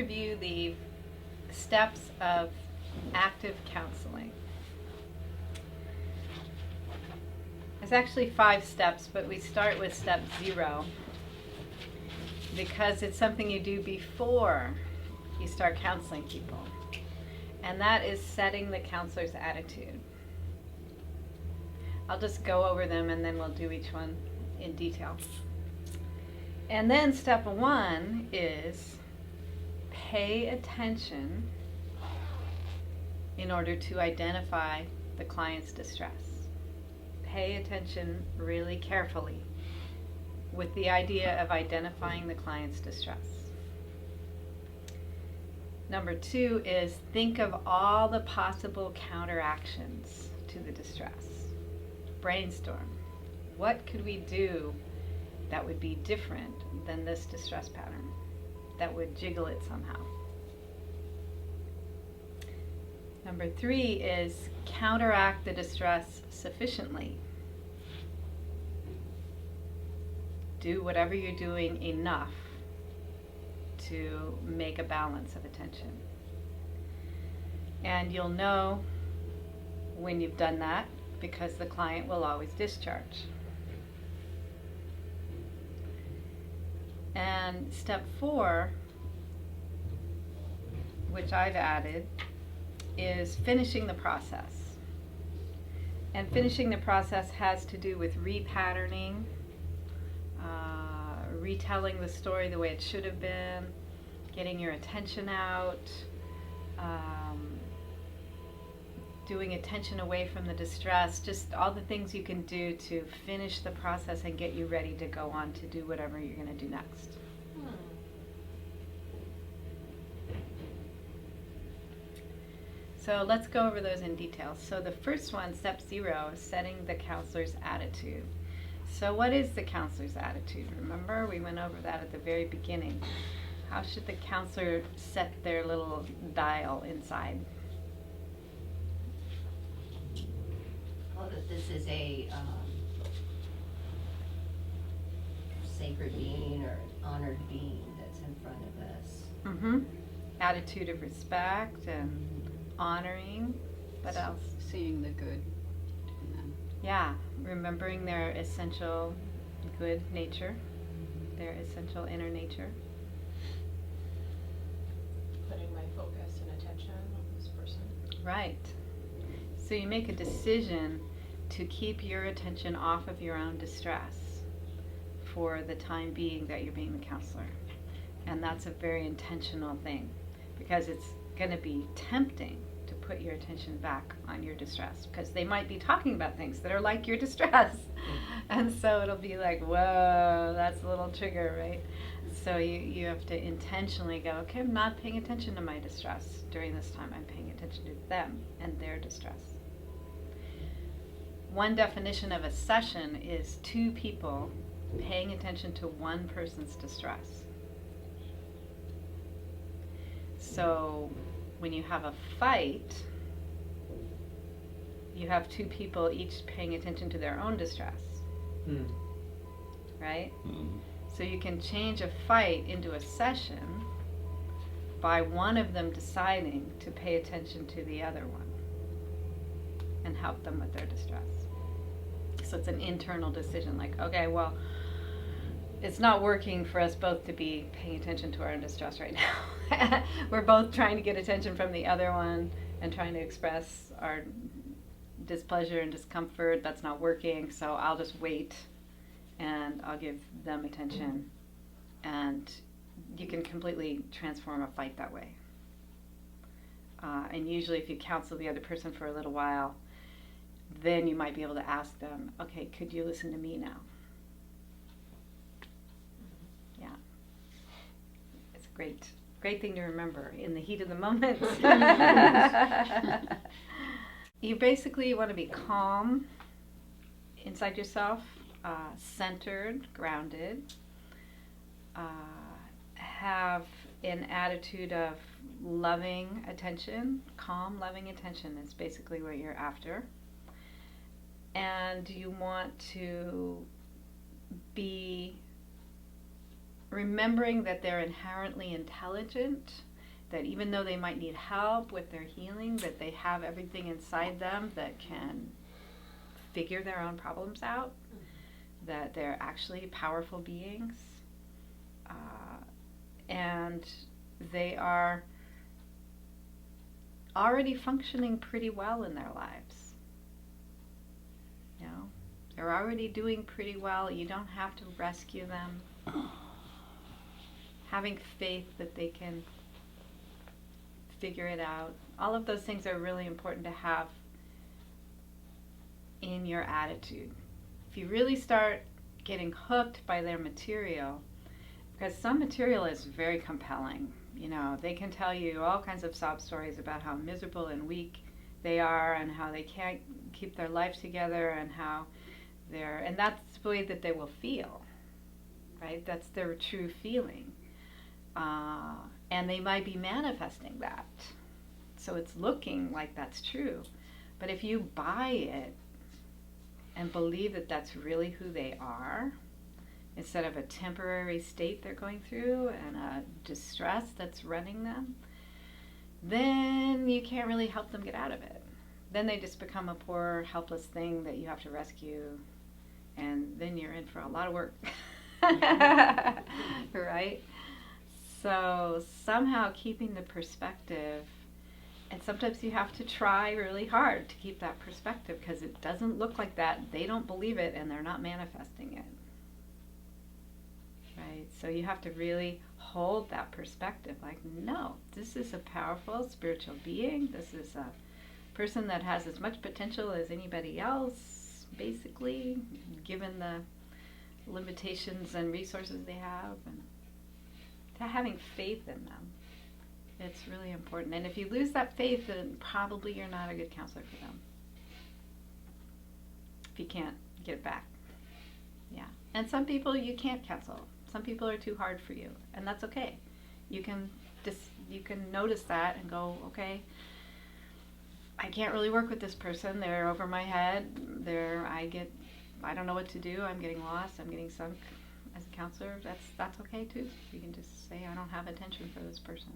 review the steps of active counseling. There's actually 5 steps, but we start with step 0 because it's something you do before you start counseling people. And that is setting the counselor's attitude. I'll just go over them and then we'll do each one in detail. And then step 1 is pay attention in order to identify the client's distress. Pay attention really carefully with the idea of identifying the client's distress. Number 2 is think of all the possible counteractions to the distress. Brainstorm. What could we do that would be different than this distress pattern, that would jiggle it somehow? Number 3 is counteract the distress sufficiently. Do whatever you're doing enough to make a balance of attention. And you'll know when you've done that because the client will always discharge. And step 4, which I've added, is finishing the process. And finishing the process has to do with repatterning, retelling the story the way it should have been, getting your attention out, doing attention away from the distress, just all the things you can do to finish the process and get you ready to go on to do whatever you're going to do next. So let's go over those in detail. So the first one, step 0, is setting the counselor's attitude. So what is the counselor's attitude? Remember, we went over that at the very beginning. How should the counselor set their little dial inside? Well, that this is a sacred being or an honored being that's in front of us. Mm-hmm. Attitude of respect and honoring. What else? Seeing the good in them. Yeah, remembering their essential good nature, their essential inner nature. Putting my focus and attention on this person. Right. So you make a decision to keep your attention off of your own distress for the time being that you're being the counselor. And that's a very intentional thing because it's going to be tempting to put your attention back on your distress because they might be talking about things that are like your distress. And so it'll be like, whoa, that's a little trigger, right? So you have to intentionally go, okay, I'm not paying attention to my distress during this time. I'm paying attention to them and their distress. One definition of a session is 2 people paying attention to one person's distress. So when you have a fight, you have 2 people each paying attention to their own distress. Right? So you can change a fight into a session by one of them deciding to pay attention to the other one and help them with their distress. So it's an internal decision, like, okay, well, it's not working for us both to be paying attention to our own distress right now. We're both trying to get attention from the other one and trying to express our displeasure and discomfort. That's not working, so I'll just wait and I'll give them attention. And you can completely transform a fight that way. And usually if you counsel the other person for a little while, then you might be able to ask them, okay, could you listen to me now? Yeah. It's a great thing to remember in the heat of the moment. You basically want to be calm inside yourself, centered, grounded, have an attitude of loving attention. Calm, loving attention is basically what you're after. And you want to be remembering that they're inherently intelligent that even though they might need help with their healing, that they have everything inside them that can figure their own problems out, that they're actually powerful beings, and they are already functioning pretty well in their lives. You know, they're already doing pretty well. You don't have to rescue them. Having faith that they can figure it out. All of those things are really important to have in your attitude. If you really start getting hooked by their material, because some material is very compelling. You know, they can tell you all kinds of sob stories about how miserable and weak they are and how they can't keep their life together and how and that's the way that they will feel, right? That's their true feeling. And they might be manifesting that. So it's looking like that's true. But if you buy it and believe that that's really who they are, instead of a temporary state they're going through and a distress that's running them, then you can't really help them get out of it. Then they just become a poor, helpless thing that you have to rescue, and then you're in for a lot of work. Right? So somehow keeping the perspective, and sometimes you have to try really hard to keep that perspective because it doesn't look like that. They don't believe it and they're not manifesting it. Right? So you have to really hold that perspective like, no, this is a powerful spiritual being. This is a person that has as much potential as anybody else, basically, given the limitations and resources they have, and to having faith in them. It's really important. And if you lose that faith, then probably you're not a good counselor for them. If you can't get it back. Yeah. And some people you can't counsel. Some people are too hard for you, and that's okay. You can notice that and go, okay, I can't really work with this person. They're over my head. I don't know what to do. I'm getting lost. I'm getting sunk as a counselor. That's okay too. You can just say, I don't have attention for this person.